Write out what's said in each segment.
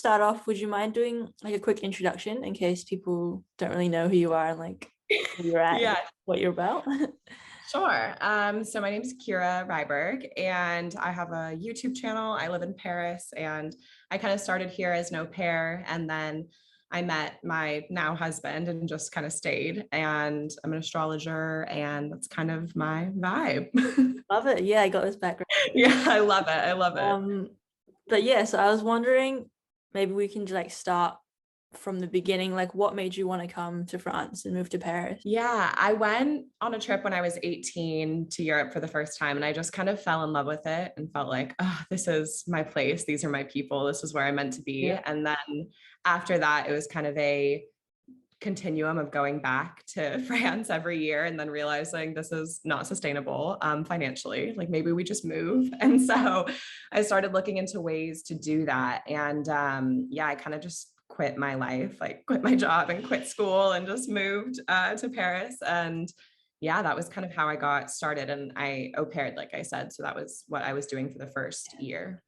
start off, would you mind doing like a quick introduction in case people don't really know who you are and like where you're at, Yeah, what you're about? sure. So my name is Kira Ryberg, and I have a YouTube channel. I live in Paris, and I kind of started here as an au pair, and then I met my now husband and just kind of stayed. And I'm an astrologer, and that's kind of my vibe. Love it. Yeah, I got this background. Yeah, I love it. I love it. But yeah, so I was wondering, maybe we can like start from the beginning. Like, what made you want to come to France and move to Paris? Yeah, I went on a trip when I was 18 to Europe for the first time, and I just kind of fell in love with it and felt like, oh, this is my place. These are my people. This is where I'm meant to be. Yeah. And then after that, it was kind of a continuum of going back to France every year and then realizing this is not sustainable financially. Like maybe we just move. And so I started looking into ways to do that. And yeah, I kind of just quit my life, like quit my job and quit school and just moved to Paris. And yeah, that was kind of how I got started. And I au paired, like I said. So that was what I was doing for the first year.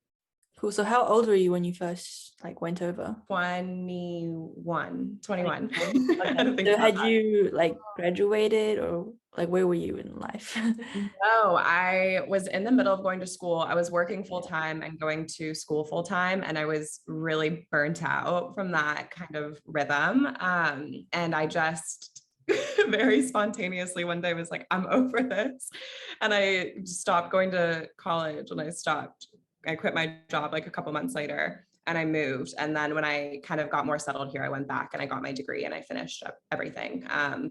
Cool. So how old were you when you first like went over? 21. I Okay. don't think So about had that. you like graduated or like where were you in life? No, I was in the middle of going to school. I was working full time and going to school full time, and I was really burnt out from that kind of rhythm. And I just very spontaneously one day was like, I'm over this. And I stopped going to college and I quit my job like a couple months later and I moved. And then when I kind of got more settled here, I went back and I got my degree and I finished up everything.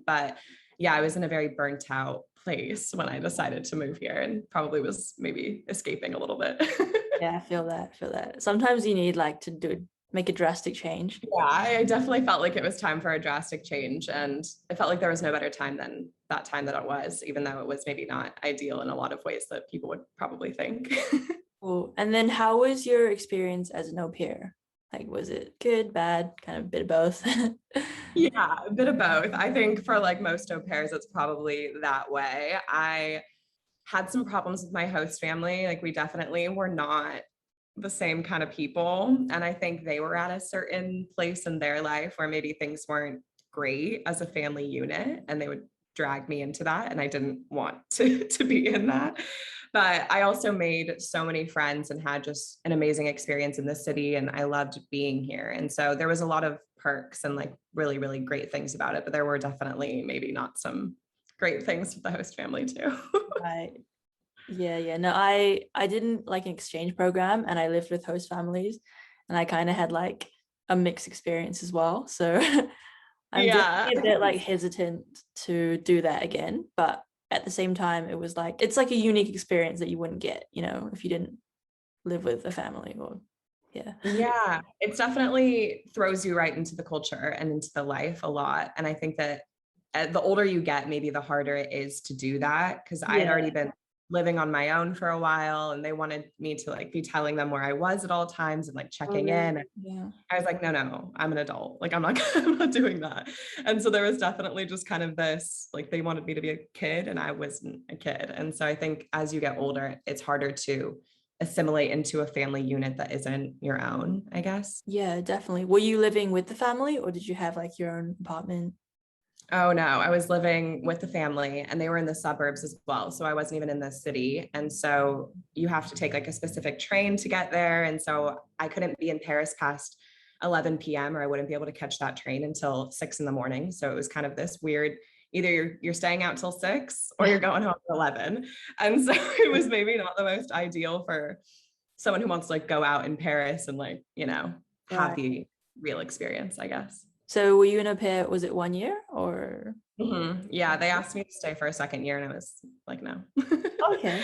But yeah, I was in a very burnt out place when I decided to move here and probably was maybe escaping a little bit. Yeah, I feel that. I feel that. Sometimes you need like make a drastic change. Yeah, I definitely felt like it was time for a drastic change. And I felt like there was no better time than that time that it was, even though it was maybe not ideal in a lot of ways that people would probably think. Cool. And then how was your experience as an au pair? Like, was it good, bad, kind of a bit of both? Yeah, a bit of both. I think for like most au pairs, it's probably that way. I had some problems with my host family. Like we definitely were not the same kind of people. And I think they were at a certain place in their life where maybe things weren't great as a family unit and they would drag me into that. And I didn't want to be in that. But I also made so many friends and had just an amazing experience in the city. And I loved being here. And so there was a lot of perks and like really, really great things about it. But there were definitely maybe not some great things with the host family too. Right. Yeah. No, I didn't like an exchange program and I lived with host families and I kind of had like a mixed experience as well. So I'm Yeah. definitely a bit like hesitant to do that again. But at the same time, it was like, it's like a unique experience that you wouldn't get, if you didn't live with a family or yeah. Yeah, it's definitely throws you right into the culture and into the life a lot. And I think that the older you get, maybe the harder it is to do that. Cause I had Yeah. already been living on my own for a while and they wanted me to like be telling them where I was at all times and like Oh, checking really? in. And Yeah. I was like, no, I'm an adult. Like I'm not, I'm not doing that. And so there was definitely just kind of this, like they wanted me to be a kid and I wasn't a kid. And so I think as you get older, it's harder to assimilate into a family unit that isn't your own, I guess. Yeah, definitely. Were you living with the family or did you have like your own apartment? Oh no, I was living with the family and they were in the suburbs as well. So I wasn't even in the city. And so you have to take like a specific train to get there. And so I couldn't be in Paris past 11 p.m. or I wouldn't be able to catch that train until 6 in the morning. So it was kind of this weird, either you're staying out till 6 or you're going home at 11. And so it was maybe not the most ideal for someone who wants to like go out in Paris and like, have Right. the real experience, I guess. So were you in a pair, was it 1 year or? Yeah, they asked me to stay for a second year and I was like, no. Okay.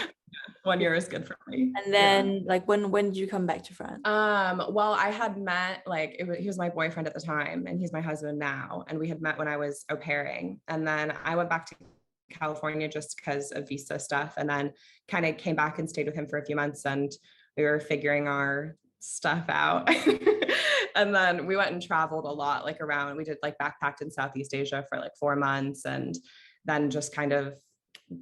1 year is good for me. And Yeah. then like when did you come back to France? Well, I had met he was my boyfriend at the time and he's my husband now. And we had met when I was au pairing. And then I went back to California just because of visa stuff. And then kind of came back and stayed with him for a few months and we were figuring our stuff out. And then we went and traveled a lot, like around, we did like backpacked in Southeast Asia for like 4 months and then just kind of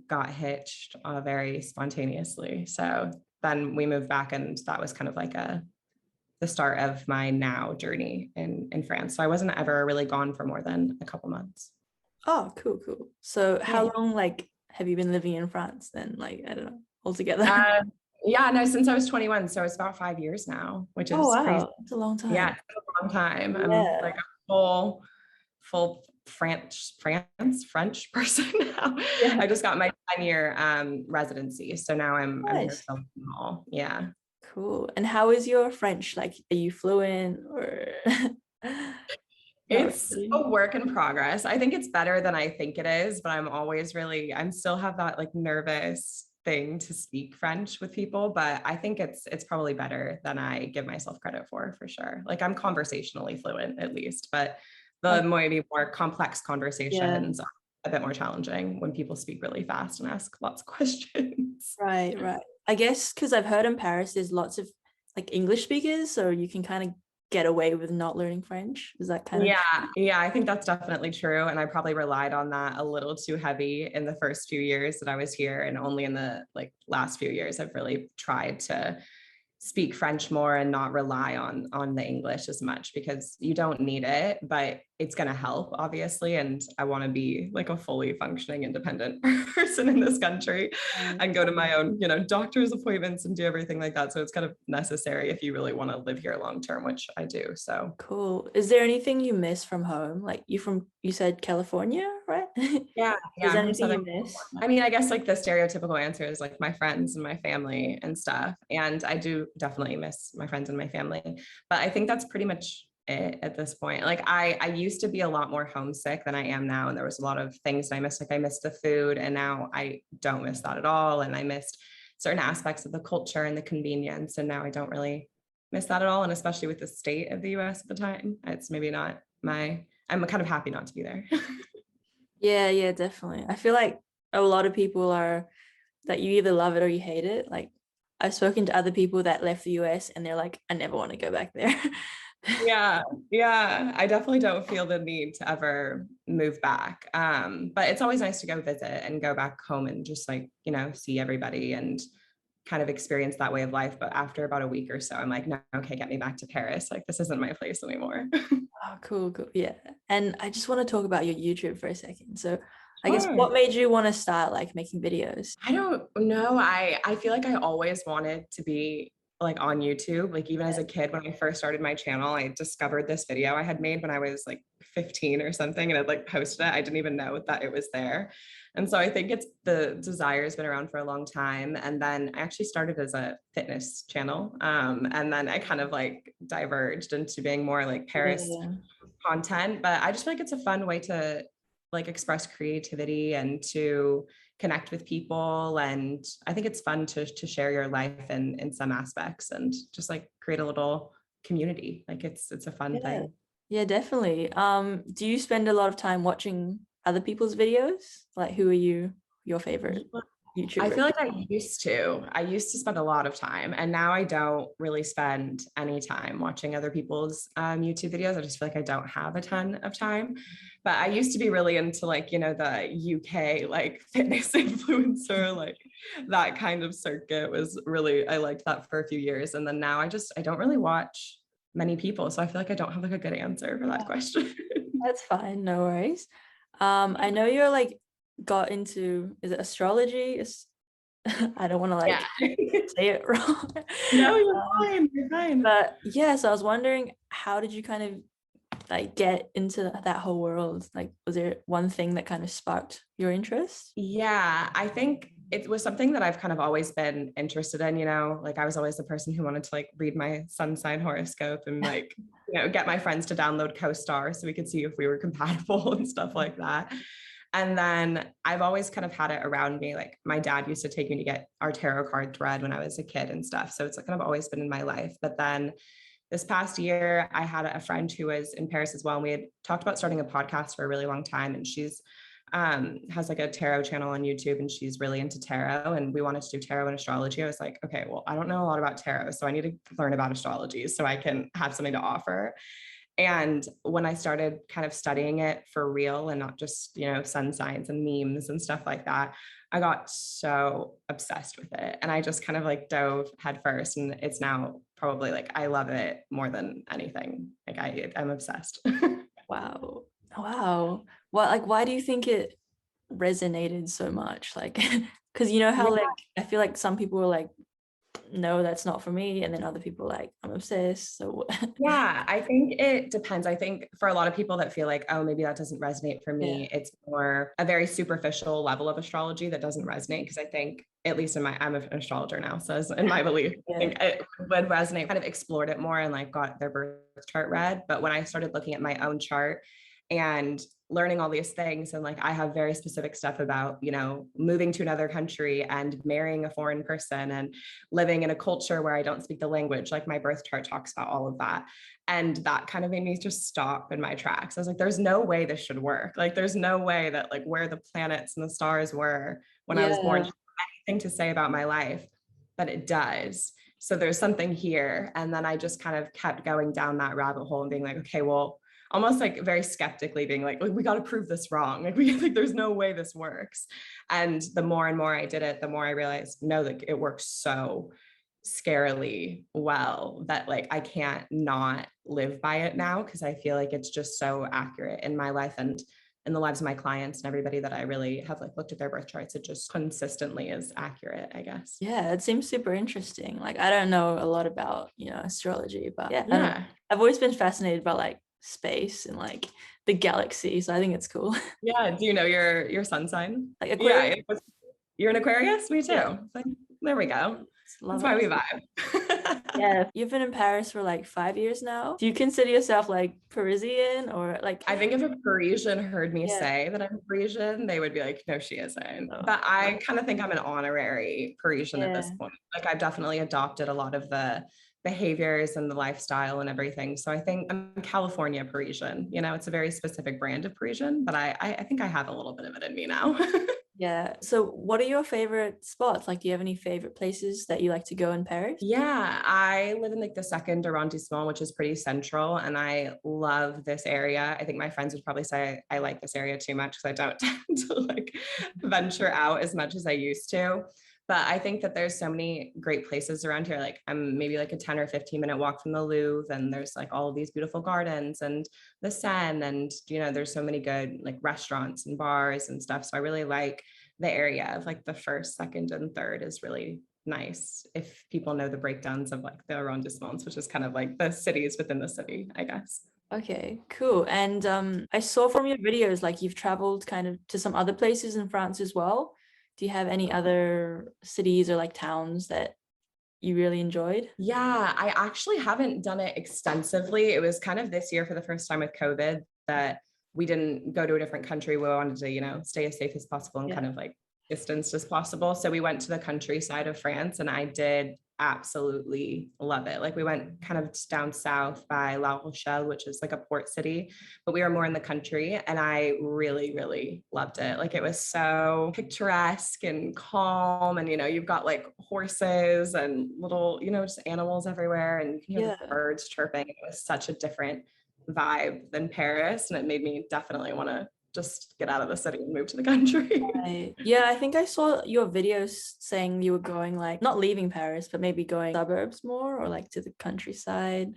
got hitched very spontaneously. So then we moved back and that was kind of like the the start of my now journey in France. So I wasn't ever really gone for more than a couple months. Oh, cool, cool. So Yeah. how long like have you been living in France then? Like, I don't know, altogether. Uh, yeah, no, since I was 21. So it's about 5 years now, which Oh, is crazy. wow. It's a long Yeah, time. it's been a long time. I'm Yeah. like a full French person now. Yeah. I just got my 10-year residency. So now I'm here Nice. filming them all. Yeah. Cool. And how is your French? Like, are you fluent or not It's really? a work in progress. I think it's better than I think it is, but I'm still have that like nervous thing to speak French with people, but I think it's probably better than I give myself credit for sure. Like I'm conversationally fluent at least, but the Oh, maybe more complex yeah. conversations are a bit more challenging when people speak really fast and ask lots of questions. Right, right. I guess because I've heard in Paris there's lots of like English speakers, so you can kind of get away with not learning French. Is that kind of Yeah, I think that's definitely true. And I probably relied on that a little too heavy in the first few years that I was here. And only in the like last few years, I've really tried to speak French more and not rely on the English as much because you don't need it, but it's going to help obviously. And I want to be like a fully functioning independent person in this country and go to my own, doctor's appointments and do everything like that. So it's kind of necessary if you really want to live here long term, which I do. So cool? Is there anything you miss from home? Like you said California, right? yeah, Is I'm there from anything Southern you miss? California. I mean, I guess like the stereotypical answer is like my friends and my family and stuff. And I do definitely miss my friends and my family. But I think that's pretty much it at this point. Like I used to be a lot more homesick than I am now. And there was a lot of things I missed. Like I missed the food and now I don't miss that at all. And I missed certain aspects of the culture and the convenience. And now I don't really miss that at all. And especially with the state of the US at the time, it's maybe not I'm kind of happy not to be there. Yeah, yeah, definitely. I feel like a lot of people are that you either love it or you hate it. Like I've spoken to other people that left the US and they're like, I never want to go back there. Yeah, I definitely don't feel the need to ever move back. But it's always nice to go visit and go back home and just like, see everybody and kind of experience that way of life. But after about a week or so, I'm like, no, okay, get me back to Paris. Like this isn't my place anymore. Oh, cool, cool. Yeah. And I just want to talk about your YouTube for a second. So I guess Sure. what made you want to start like making videos? I don't know. I feel like I always wanted to be like on YouTube. Like even as a kid, when I first started my channel, I discovered this video I had made when I was like 15 or something, and I'd like posted it. I didn't even know that it was there. And so I think it's the desire has been around for a long time. And then I actually started as a fitness channel. And then I kind of like diverged into being more like Paris Yeah. content. But I just feel like it's a fun way to like express creativity and to connect with people. And I think it's fun to share your life in some aspects and just like create a little community. Like it's a fun Yeah. thing. Yeah, definitely. Do you spend a lot of time watching other people's videos? Like who are your favorite I YouTuber? feel like I used to spend a lot of time and now I don't really spend any time watching other people's YouTube videos. I just feel like I don't have a ton of time, but I used to be really into like, the UK, like fitness influencer, like that kind of circuit was really, I liked that for a few years. And then now I don't really watch many people. So I feel like I don't have like a good answer for that question. That's fine, no worries. I know you're like got into is it astrology? I don't want to like Yeah. say it wrong. No, you're Um, fine. You're fine. but yeah, so I was wondering how did you kind of like get into that whole world? Like was there one thing that kind of sparked your interest? Yeah, I think it was something that I've kind of always been interested in, like I was always the person who wanted to like read my sun sign horoscope and like, get my friends to download co-star so we could see if we were compatible and stuff like that. And then I've always kind of had it around me. Like my dad used to take me to get our tarot cards read when I was a kid and stuff. So it's kind of always been in my life. But then this past year, I had a friend who was in Paris as well. And we had talked about starting a podcast for a really long time. And she's has like a tarot channel on YouTube and she's really into tarot. And we wanted to do tarot and astrology. I was like, okay, well, I don't know a lot about tarot. So I need to learn about astrology so I can have something to offer. And when I started kind of studying it for real and not just, sun signs and memes and stuff like that, I got so obsessed with it. And I just kind of like dove headfirst. And it's now probably like, I love it more than anything. Like I'm obsessed. Wow. Wow. Well, like, why do you think it resonated so much? Like, because you know how Yeah. like I feel like some people were like, no, that's not for me, and then other people like, I'm obsessed. So Yeah, I think it depends. I think for a lot of people that feel like, oh, maybe that doesn't resonate for yeah, me, it's more a very superficial level of astrology that doesn't resonate. Because I think, at least I'm an astrologer now, so in my belief, I yeah, think it would resonate. Kind of explored it more and like got their birth chart read. But when I started looking at my own chart and learning all these things, and like I have very specific stuff about, moving to another country and marrying a foreign person and living in a culture where I don't speak the language, like my birth chart talks about all of that. And that kind of made me just stop in my tracks. I was like, there's no way this should work. Like, there's no way that like where the planets and the stars were when I was born yeah, should have anything to say about my life, but it does. So there's something here. And then I just kind of kept going down that rabbit hole and being like, okay, well, almost like very skeptically being like, we got to prove this wrong. Like there's no way this works. And the more and more I did it, the more I realized, no, like it works so scarily well that like I can't not live by it now, because I feel like it's just so accurate in my life and in the lives of my clients and everybody that I really have like looked at their birth charts. It just consistently is accurate, I guess. yeah. It seems super interesting. Like, I don't know a lot about astrology, but yeah, I don't know. Yeah. I've always been fascinated by like space and like the galaxy, so I think it's cool. Yeah. Do you know your sun sign? Like Yeah. Aquarius. You're an Aquarius? Me Yeah, too. Like, there we go. love That's why we it. vibe. Yeah, you've been in Paris for like 5 years now. Do you consider yourself like Parisian or like? I think if a Parisian heard me Yeah. say that I'm Parisian, they would be like, no, she isn't. Oh, But I kind of think I'm an honorary Parisian at this yeah. point. Like I've definitely adopted a lot of the behaviors and the lifestyle and everything. So I think I'm California Parisian. It's a very specific brand of Parisian, but I think I have a little bit of it in me now. Yeah. So what are your favorite spots? Like, do you have any favorite places that you like to go in Paris? Yeah, I live in like the second arrondissement, which is pretty central, and I love this area. I think my friends would probably say I like this area too much because I don't tend to like venture out as much as I used to. But I think that there's so many great places around here. Like I'm maybe like a 10 or 15-minute walk from the Louvre, and there's like all of these beautiful gardens and the Seine, and there's so many good like restaurants and bars and stuff. So I really like the area of like the first, second, and third is really nice if people know the breakdowns of like the arrondissements, which is kind of like the cities within the city, I guess. Okay, cool. And I saw from your videos like you've traveled kind of to some other places in France as well. Do you have any other cities or like towns that you really enjoyed? Yeah, I actually haven't done it extensively. It was kind of this year for the first time with COVID that we didn't go to a different country. We wanted to, stay as safe as possible and Yeah. kind of like distanced as possible. So we went to the countryside of France and I did absolutely love it. Like we went kind of down south by La Rochelle, which is like a port city, but we were more in the country and I really, really loved it. Like it was so picturesque and calm. And, you've got like horses and little, just animals everywhere and you can hear Yeah. the birds chirping. It was such a different vibe than Paris. And it made me definitely want to just get out of the city and move to the country. Yeah, I think I saw your videos saying you were going like not leaving Paris, but maybe going suburbs more or like to the countryside.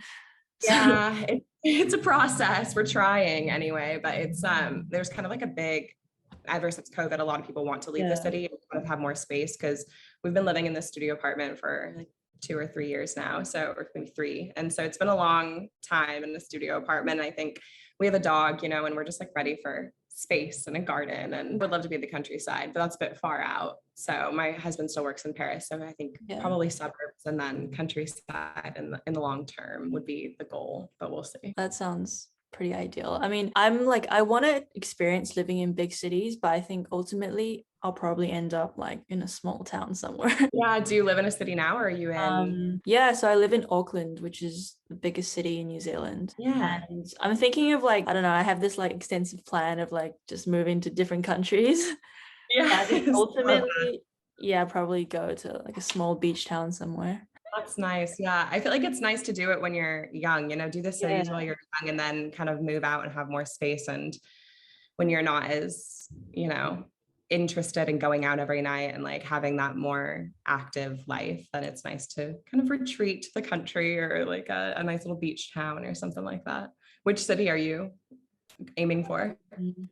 So Yeah, it's a process. We're trying anyway, but it's there's kind of like a big, ever since COVID, a lot of people want to leave the yeah. city and kind of have more space because we've been living in this studio apartment for like 2 or 3 years now. So, or maybe 3. And so it's been a long time in the studio apartment. And I think we have a dog, and we're just like ready for space and a garden and would love to be in the countryside, but that's a bit far out. So my husband still works in Paris. So I think Yeah. probably suburbs and then countryside in the long term would be the goal, but we'll see. That sounds pretty ideal. I mean, I'm like, I want to experience living in big cities, but I think ultimately I'll probably end up like in a small town somewhere. Yeah. Do you live in a city now or are you in? Yeah, so I live in Auckland, which is the biggest city in New Zealand. Yeah. And I'm thinking of like, I don't know, I have this like extensive plan of like just moving to different countries. I think Yeah. ultimately, yeah, probably go to like a small beach town somewhere. That's nice. Yeah. I feel like it's nice to do it when you're young, do the cities while Yeah. you're young and then kind of move out and have more space. And when you're not as, interested in going out every night and like having that more active life, then it's nice to kind of retreat to the country or like a nice little beach town or something like that. Which city are you aiming for? Mm.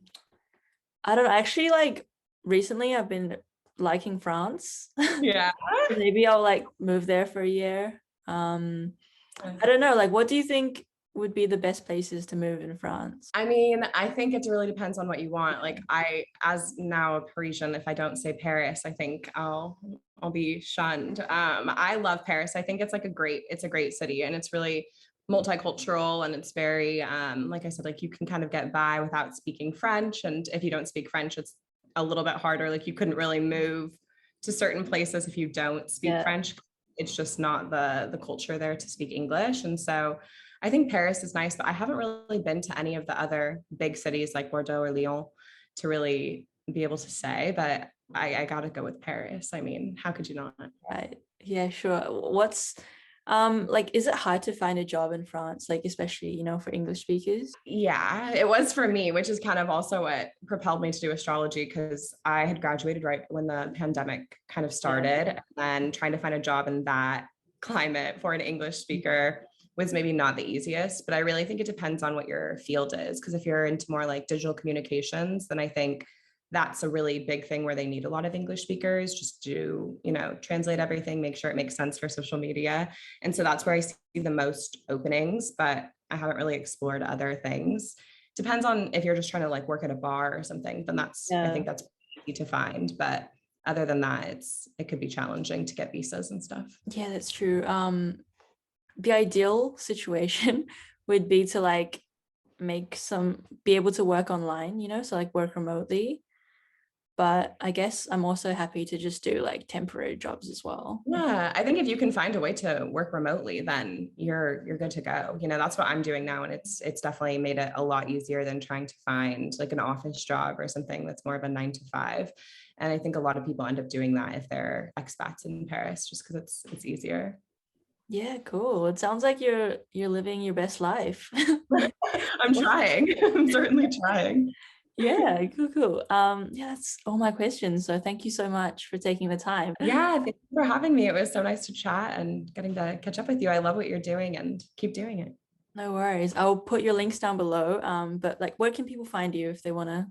I don't know. Actually, like recently I've been liking France. Yeah. Maybe I'll like move there for a year. I don't know. Like, what do you think would be the best places to move in France? I mean, I think it really depends on what you want. Like as now a Parisian, if I don't say Paris, I think I'll be shunned. I love Paris. I think it's like it's a great city, and it's really multicultural, and it's very, like I said, like you can kind of get by without speaking French. And if you don't speak French, it's a little bit harder. Like you couldn't really move to certain places if you don't speak Yeah. French. It's just not the culture there to speak English. And so I think Paris is nice, but I haven't really been to any of the other big cities like Bordeaux or Lyon to really be able to say, but I got to go with Paris. I mean, how could you not? Right. Yeah, sure. What's like, is it hard to find a job in France, like especially, you know, for English speakers? Yeah, it was for me, which is kind of also what propelled me to do astrology, because I had graduated right when the pandemic kind of started, and then trying to find a job in that climate for an English speaker was maybe not the easiest. But I really think it depends on what your field is, because if you're into more like digital communications, then I think that's a really big thing where they need a lot of English speakers just to, you know, translate everything, make sure it makes sense for social media. And so that's where I see the most openings, but I haven't really explored other things. Depends on if you're just trying to like work at a bar or something, then I think that's easy to find. But other than that, it could be challenging to get visas and stuff. Yeah, that's true. The ideal situation would be to like be able to work online, you know, so like work remotely. But I guess I'm also happy to just do like temporary jobs as well. Yeah, I think if you can find a way to work remotely, then you're good to go. You know, that's what I'm doing now, and it's definitely made it a lot easier than trying to find like an office job or something that's more of a 9 to 5. And I think a lot of people end up doing that if they're expats in Paris, just because it's easier. Yeah, cool. It sounds like you're living your best life. I'm trying. I'm certainly trying. Yeah, cool. Yeah, that's all my questions. So thank you so much for taking the time. Yeah, thank you for having me. It was so nice to chat and getting to catch up with you. I love what you're doing, and keep doing it. No worries. I'll put your links down below. But like, where can people find you if they want to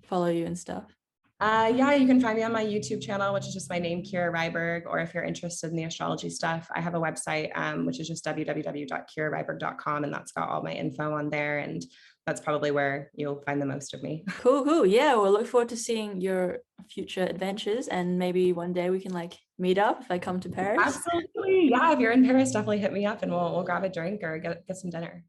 follow you and stuff? Yeah, you can find me on my YouTube channel, which is just my name, Kira Ryberg. Or if you're interested in the astrology stuff, I have a website, which is just www.kiraryberg.com, and that's got all my info on there. And that's probably where you'll find the most of me. Cool. Yeah, we'll look forward to seeing your future adventures, and maybe one day we can like meet up if I come to Paris. Absolutely. Yeah, if you're in Paris, definitely hit me up and we'll grab a drink or get some dinner.